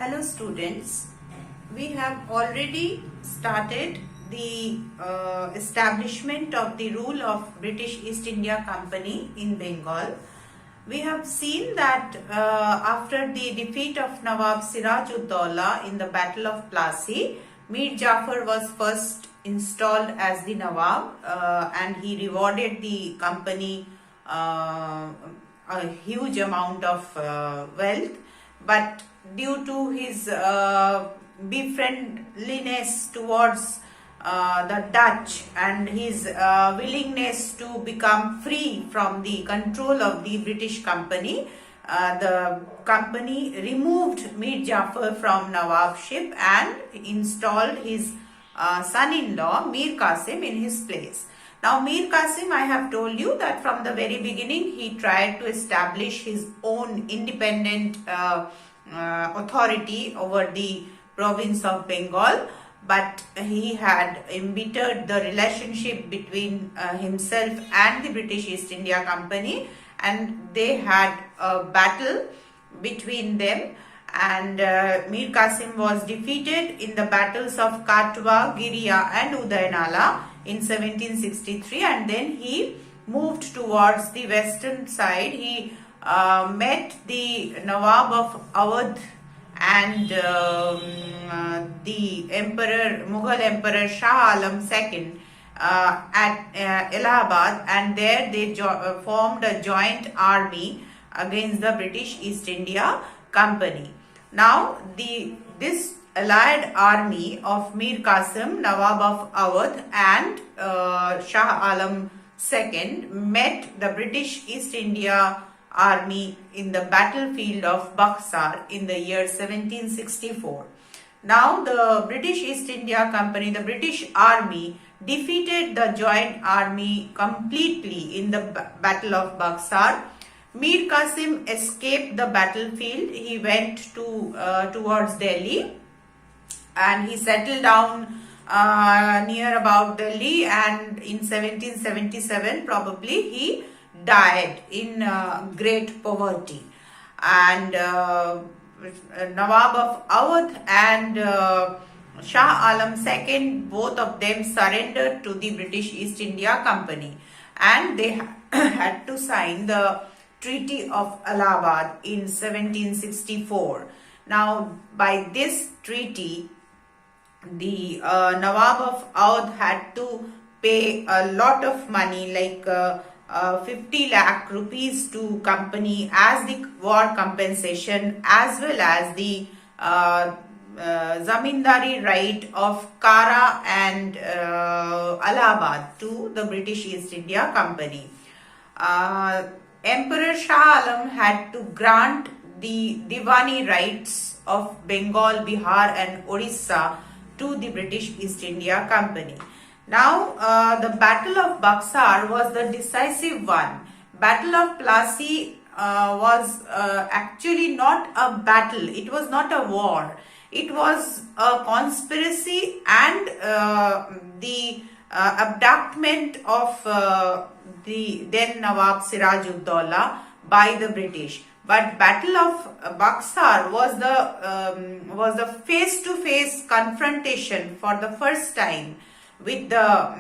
Hello students, we have already started the establishment of the rule of British East India Company in Bengal. We have seen that after the defeat of Nawab Siraj-ud-Daulah in the Battle of Plassey, Mir Jafar was first installed as the Nawab and he rewarded the company a huge amount of wealth, but due to his befriendliness towards the Dutch and his willingness to become free from the control of the British company, the company removed Mir Jafar from Nawabship and installed his son-in-law Mir Qasim in his place. Now Mir Qasim, I have told you that from the very beginning he tried to establish his own independent authority over the province of Bengal, but he had embittered the relationship between himself and the British East India Company, and they had a battle between them, and Mir Qasim was defeated in the battles of Katwa, Giriya and Udaynala in 1763, and then he moved towards the western side. He met the Nawab of Awadh and the Mughal Emperor Shah Alam II at Allahabad, and there they formed a joint army against the British East India Company. Now this allied army of Mir Qasim, Nawab of Awadh and Shah Alam II met the British East India Army in the battlefield of Buxar in the year 1764. Now the British East India Company, the British Army, defeated the joint army completely in the Battle of Buxar. Mir Qasim escaped the battlefield. He went towards Delhi and he settled down near about Delhi, and in 1777 probably he died in great poverty, and Nawab of Awadh and Shah Alam II, both of them surrendered to the British East India Company, and they had to sign the Treaty of Allahabad in 1764. Now by this treaty, the Nawab of Awadh had to pay a lot of money, like 50 lakh rupees to company as the war compensation, as well as the zamindari right of Kara and Allahabad to the British East India Company. Emperor Shah Alam had to grant the Diwani rights of Bengal, Bihar and Orissa to the British East India Company. Now the Battle of Buxar was the decisive one. Battle of Plassey was actually not a battle. It was not a war. It was a conspiracy and the abductment of the then Nawab Siraj-ud-Daulah by the British. But Battle of Buxar was the face-to-face confrontation for the first time with the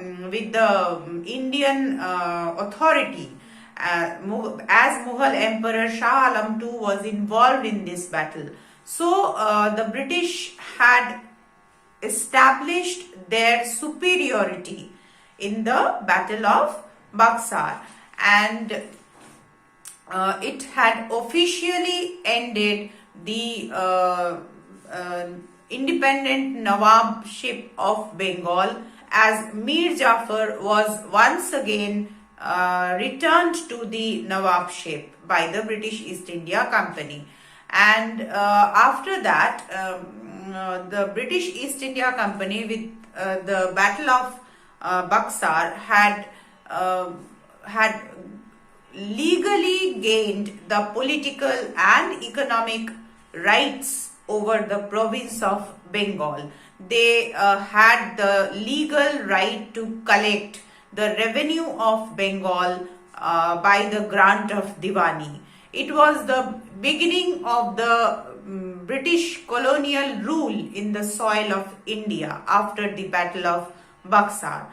Indian authority, as Mughal Emperor Shah Alam II was involved in this battle. So the British had established their superiority in the Battle of Buxar, and it had officially ended the independent Nawabship of Bengal, as Mir Jafar was once again returned to the Nawabship by the British East India Company. And after that, the British East India Company, with the Battle of Buxar, had legally gained the political and economic rights over the province of Bengal. They had the legal right to collect the revenue of Bengal by the grant of Diwani. It was the beginning of the British colonial rule in the soil of India after the Battle of Buxar.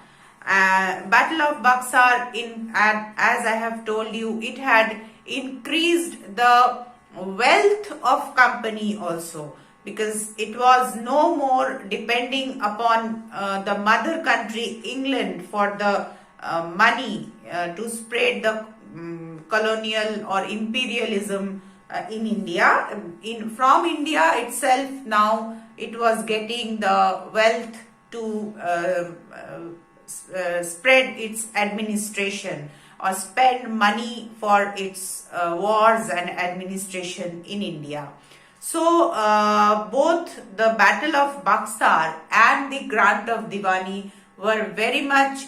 Battle of Buxar, as I have told you, it had increased the wealth of company also, because it was no more depending upon the mother country England for the money to spread the colonial or imperialism in India. From India itself, now it was getting the wealth to spread its administration or spend money for its wars and administration in India. So both the Battle of Buxar and the Grant of Diwani were very much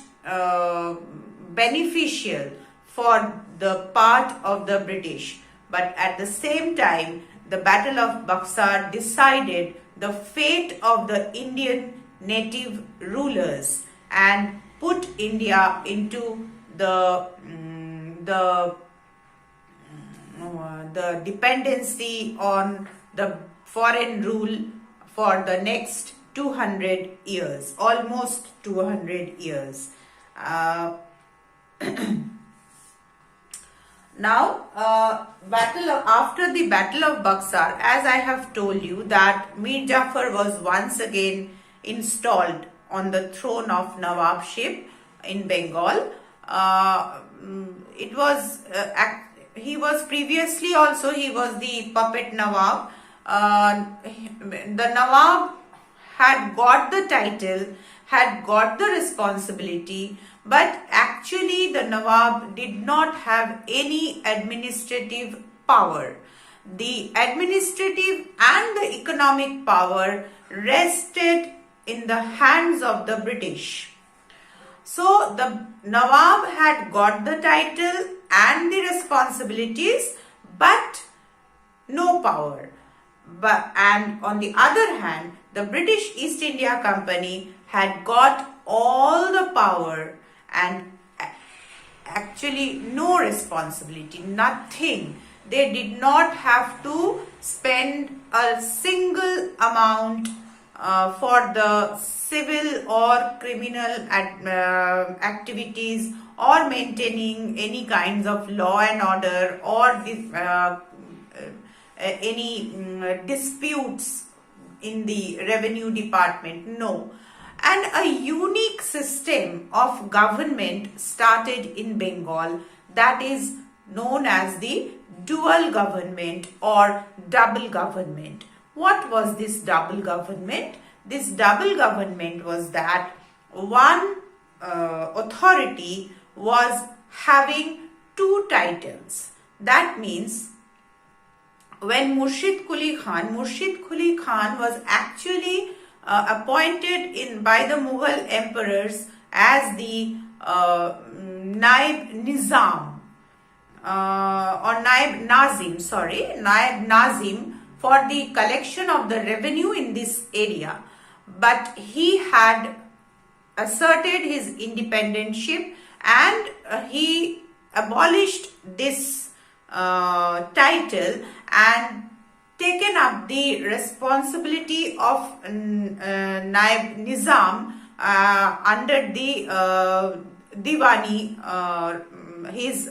beneficial for the part of the British. But at the same time, the Battle of Buxar decided the fate of the Indian native rulers and put India into the dependency on the foreign rule for the next 200 years, almost 200 years. Now, after the Battle of Buxar, as I have told you, that Mir Jafar was once again installed on the throne of Nawabship in Bengal. He was previously also, he was the puppet Nawab. The Nawab had got the title, had got the responsibility, but actually the Nawab did not have any administrative power. The administrative and the economic power rested in the hands of the British. So the Nawab had got the title and the responsibilities, but no power. And on the other hand, the British East India Company had got all the power and actually no responsibility, nothing. They did not have to spend a single amount for the civil or criminal activities or maintaining any kinds of law and order or any disputes in the revenue department. No. And a unique system of government started in Bengal, that is known as the dual government or double government. What was this double government? This double government was that one authority was having two titles. That means when Murshid Quli Khan was actually appointed by the Mughal emperors as the Naib Nizam or Naib Nazim for the collection of the revenue in this area. But he had asserted his independentship and he abolished this title and taken up the responsibility of Naib Nizam under the Diwani, his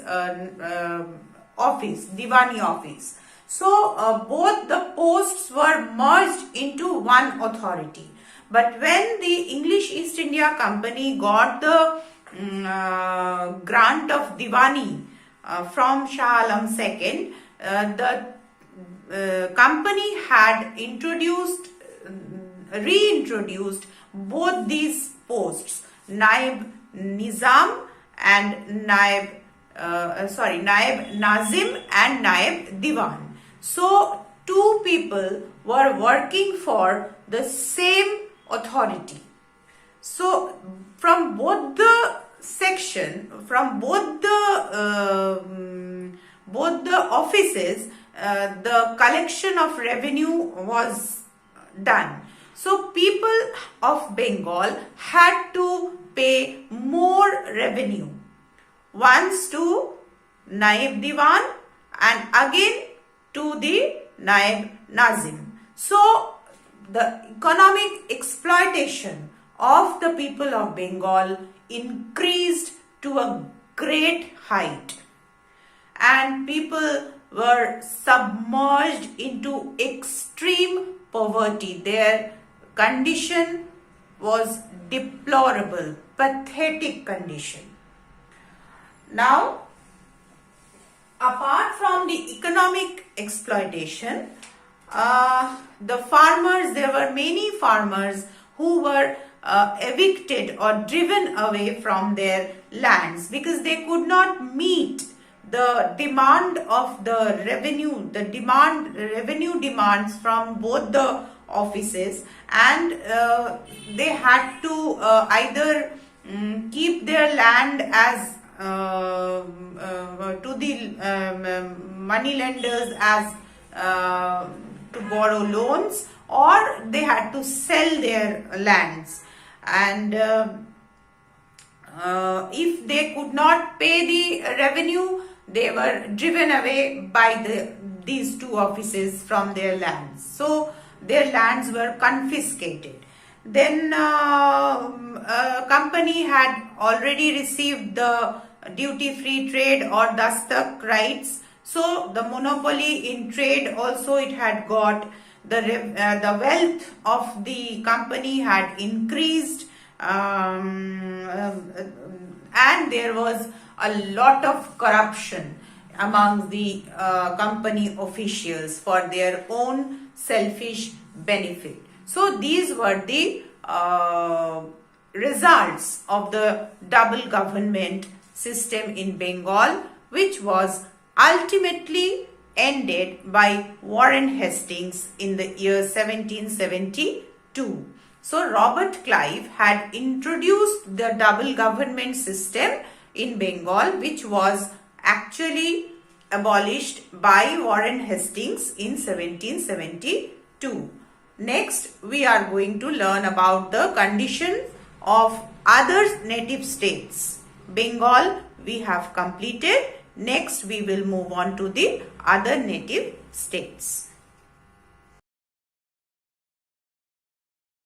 office, Diwani office. So both the posts were merged into one authority. But when the English East India Company got the grant of Diwani from Shah Alam II, the company had reintroduced both these posts, Naib Nizam and Naib Nazim and Naib Diwan. So two people were working for the same authority. So from both the offices, the collection of revenue was done. So people of Bengal had to pay more revenue, once to Naib Diwan and again to the Naib Nazim. So the economic exploitation of the people of Bengal increased to a great height, and people were submerged into extreme poverty. Their condition was deplorable, pathetic condition. Now, apart from the economic exploitation, there were many farmers who were evicted or driven away from their lands because they could not meet the demand of the revenue, revenue demands from both the offices, and they had to either keep their land as to the money lenders as to borrow loans, or they had to sell their lands, and if they could not pay the revenue, they were driven away by these two offices from their lands. So their lands were confiscated. Then a company had already received the duty-free trade or dastak rights. So the monopoly in trade also it had got. The wealth of the company had increased, and there was a lot of corruption among the company officials for their own selfish benefit. So these were the results of the double government system in Bengal, which was ultimately ended by Warren Hastings in the year 1772. So Robert Clive had introduced the double government system in Bengal, which was actually abolished by Warren Hastings in 1772. Next, we are going to learn about the condition of other native states. Bengal we have completed. Next, we will move on to the other native states.